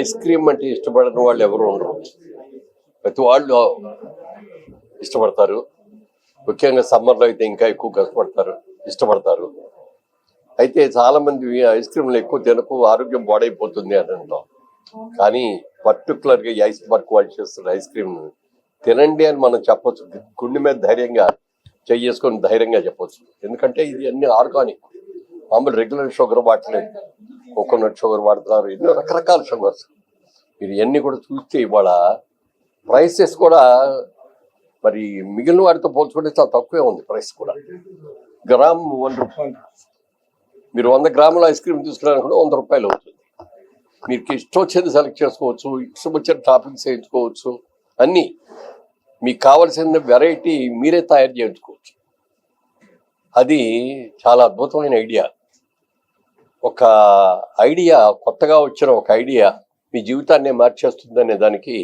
Ice cream అంటే ఇష్టపడని వాళ్ళు ఎవరు ఉండరు. ప్రతి వాళ్ళు ఇష్టపడతారు. ముఖ్యంగా సమ్మర్లో అయితే ఇంకా ఎక్కువ కష్టపడతారు, ఇష్టపడతారు. అయితే చాలా మంది ఐస్ క్రీమ్లు ఎక్కువ తినకు, ఆరోగ్యం పాడైపోతుంది అని అంటాం. కానీ పర్టికులర్గా ఈ ఐస్ బర్క్ వాళ్ళు చేస్తున్న ఐస్ క్రీమ్ తినండి అని మనం చెప్పొచ్చు. గుండె మీద ధైర్యంగా చేసుకొని ధైర్యంగా చెప్పొచ్చు. ఎందుకంటే ఇది అన్ని ఆర్గానిక్. మామూలు రెగ్యులర్ షుగర్ వాడలేదు, కోకోనట్ షుగర్ వాడుతున్నారు, ఎన్నో రకరకాల షుగర్స్. మీరు ఇవన్నీ కూడా చూస్తే ఇవాళ ప్రైసెస్ కూడా మరి మిగిలిన వాటితో పోల్చుకుంటే చాలా తక్కువే ఉంది. ప్రైస్ కూడా గ్రామ్ 1 రూపాయి. మీరు 100 గ్రాముల ఐస్ క్రీమ్ తీసుకున్నారని కూడా 100 రూపాయలు అవుతుంది. మీకు ఇష్టం వచ్చేది సెలెక్ట్ చేసుకోవచ్చు, ఇష్టం వచ్చిన టాపింగ్స్ వేయించుకోవచ్చు. అన్నీ మీకు కావలసిన వెరైటీ మీరే తయారు చేయించుకోవచ్చు. అది చాలా అద్భుతమైన ఐడియా. ఒక ఐడియా, కొత్తగా వచ్చిన ఒక ఐడియా మీ జీవితాన్ని మార్చేస్తుందనే దానికి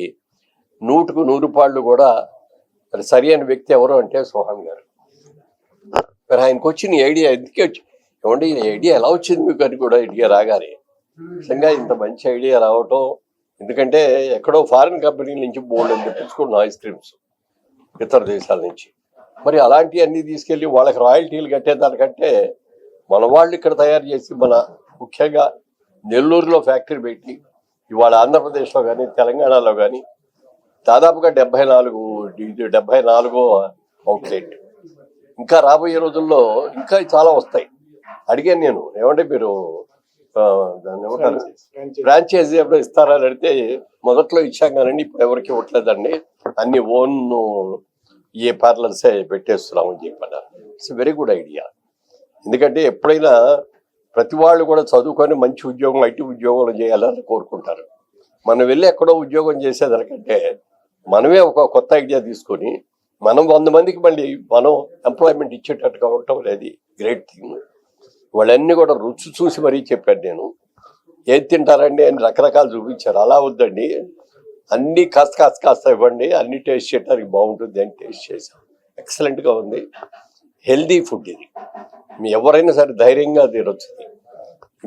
100కు 100 పాళ్ళు కూడా మరి సరి అయిన వ్యక్తి ఎవరు అంటే సోహన్ గారు. మరి ఆయనకు వచ్చిన ఐడియా ఎందుకే ఏమండి, ఈ ఐడియా ఎలా వచ్చింది మీకు అని కూడా ఐడియా రాగానే నిజంగా ఇంత మంచి ఐడియా రావటం. ఎందుకంటే ఎక్కడో ఫారిన్ కంపెనీల నుంచి బోల్డ్ అని తెప్పించుకున్నాం ఐస్ క్రీమ్స్ ఇతర దేశాల నుంచి. మరి అలాంటివన్నీ తీసుకెళ్ళి వాళ్ళకి రాయల్టీలు కట్టేదానికంటే మన వాళ్ళు ఇక్కడ తయారు చేసి, మన ముఖ్యంగా నెల్లూరులో ఫ్యాక్టరీ పెట్టి ఇవాళ ఆంధ్రప్రదేశ్లో కానీ తెలంగాణలో కానీ దాదాపుగా 74వ అవుట్లెట్. ఇంకా రాబోయే రోజుల్లో ఇంకా చాలా వస్తాయి. అడిగాను నేను, ఏమంటే మీరు దాన్ని ఏమంటారు ఫ్రాంచైజీ ఎప్పుడు ఇస్తారని అడిగితే మొదట్లో ఇచ్చాం కానండి ఇప్పుడు ఎవరికి ఇవ్వట్లేదండి, అన్ని ఓన్ ఏ పార్లర్సే పెట్టేస్తున్నామని చెప్పన్నారు. It's very good idea. ఎందుకంటే ఎప్పుడైనా ప్రతి వాళ్ళు కూడా చదువుకొని మంచి ఉద్యోగం, ఐటీ ఉద్యోగంలో చేయాలని కోరుకుంటారు. మనం వెళ్ళి ఎక్కడో ఉద్యోగం చేసేదానికంటే మనమే ఒక కొత్త ఐడియా తీసుకొని మనం 100 మందికి మళ్ళీ మనం ఎంప్లాయ్మెంట్ ఇచ్చేటట్టుగా ఉండటం అనేది గ్రేట్ థింగ్. వాళ్ళన్నీ కూడా రుచి చూసి మరీ చెప్పాను నేను. ఏది తింటారండి అని రకరకాలు చూపించారు. అలా వద్దండి, అన్నీ కాస్త ఇవ్వండి, అన్ని టేస్ట్ చేయడానికి బాగుంటుంది అని టేస్ట్ చేశాం. ఎక్సలెంట్గా ఉంది. హెల్దీ ఫుడ్ ఇది. మీ ఎవరైనా సరే ధైర్యంగా తినొచ్చు.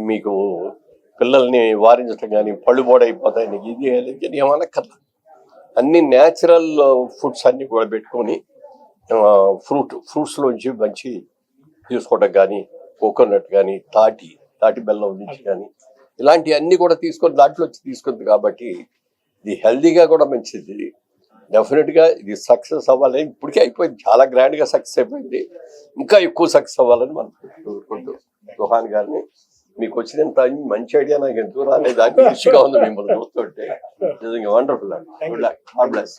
మీకు పిల్లల్ని వారించడం కానీ పళ్ళు బోడైపోతాయి ఇది ఏమనక్కర్లా. అన్ని న్యాచురల్ ఫుడ్స్ అన్ని కూడా పెట్టుకొని ఫ్రూట్స్లోంచి మంచి తీసుకోవడం కానీ, కోకోనట్ కానీ, తాటి బెల్లం నుంచి కానీ ఇలాంటివన్నీ కూడా తీసుకొని దాంట్లో వచ్చి తీసుకుంది. కాబట్టి ఇది హెల్దీగా కూడా మంచిది. డెఫినెట్గా ఇది సక్సెస్ అవ్వాలని ఇప్పటికే అయిపోయింది, చాలా గ్రాండ్గా సక్సెస్ అయిపోయింది. ఇంకా ఎక్కువ సక్సెస్ అవ్వాలని మనం కోరుకుంటూ రోహాన్ గారిని, మీకు వచ్చినంత మంచి ఐడియా నాకు ఎందుకు రాలేదు అని ఇష్యూగా ఉంది మిమ్మల్ని చూస్తుంటే. నిజంగా వండర్ఫుల్ అండి. Good luck. God bless.